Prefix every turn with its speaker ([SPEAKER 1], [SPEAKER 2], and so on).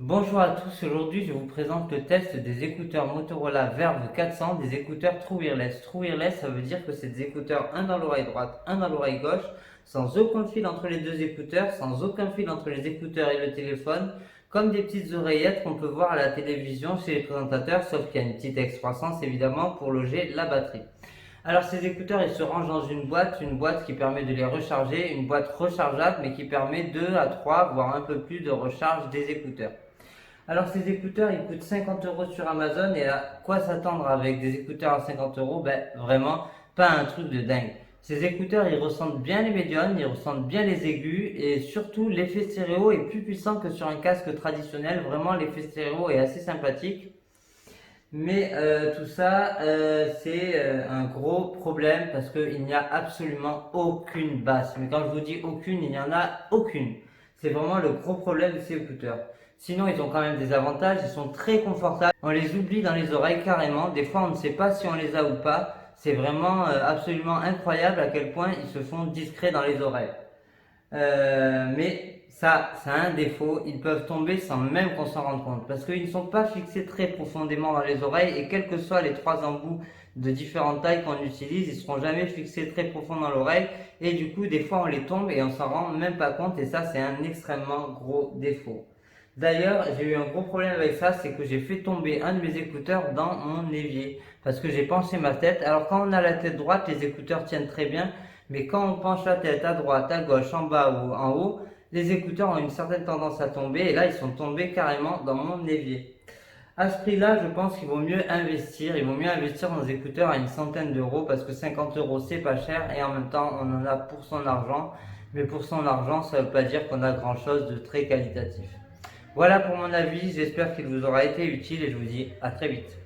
[SPEAKER 1] Bonjour à tous, aujourd'hui je vous présente le test des écouteurs Motorola Verve 400, des écouteurs True Wireless. True Wireless, ça veut dire que c'est des écouteurs, un dans l'oreille droite, un dans l'oreille gauche, sans aucun fil entre les deux écouteurs, sans aucun fil entre les écouteurs et le téléphone, comme des petites oreillettes qu'on peut voir à la télévision chez les présentateurs, sauf qu'il y a une petite excroissance évidemment pour loger la batterie. Alors ces écouteurs, ils se rangent dans une boîte qui permet de les recharger, une boîte rechargeable mais qui permet 2 à 3 voire un peu plus de recharge des écouteurs. Alors ces écouteurs, ils coûtent 50 euros sur Amazon et à quoi s'attendre avec des écouteurs à 50 euros? Ben vraiment, pas un truc de dingue. Ces écouteurs, ils ressentent bien les médiums, ils ressentent bien les aigus et surtout l'effet stéréo est plus puissant que sur un casque traditionnel. Vraiment, l'effet stéréo est assez sympathique. Mais tout ça, c'est un gros problème parce qu'il n'y a absolument aucune basse. Mais quand je vous dis aucune, il n'y en a aucune. C'est vraiment le gros problème de ces écouteurs. Sinon, ils ont quand même des avantages, ils sont très confortables. On les oublie dans les oreilles carrément. Des fois, on ne sait pas si on les a ou pas. C'est vraiment absolument incroyable à quel point ils se font discrets dans les oreilles. Mais ça a un défaut, ils peuvent tomber sans même qu'on s'en rende compte, parce qu'ils ne sont pas fixés très profondément dans les oreilles, et quels que soient les trois embouts de différentes tailles qu'on utilise, ils ne seront jamais fixés très profond dans l'oreille, et du coup, des fois, on les tombe et on s'en rend même pas compte, et ça, c'est un extrêmement gros défaut. D'ailleurs, j'ai eu un gros problème avec ça, c'est que j'ai fait tomber un de mes écouteurs dans mon évier, parce que j'ai penché ma tête. Alors quand on a la tête droite, les écouteurs tiennent très bien, mais quand on penche la tête à droite, à gauche, en bas ou en haut, les écouteurs ont une certaine tendance à tomber, et là ils sont tombés carrément dans mon évier. À ce prix-là, je pense qu'il vaut mieux investir. Il vaut mieux investir dans des écouteurs à une centaine d'euros parce que 50 euros c'est pas cher et en même temps on en a pour son argent. Mais pour son argent, ça ne veut pas dire qu'on a grand chose de très qualitatif. Voilà pour mon avis, j'espère qu'il vous aura été utile et je vous dis à très vite.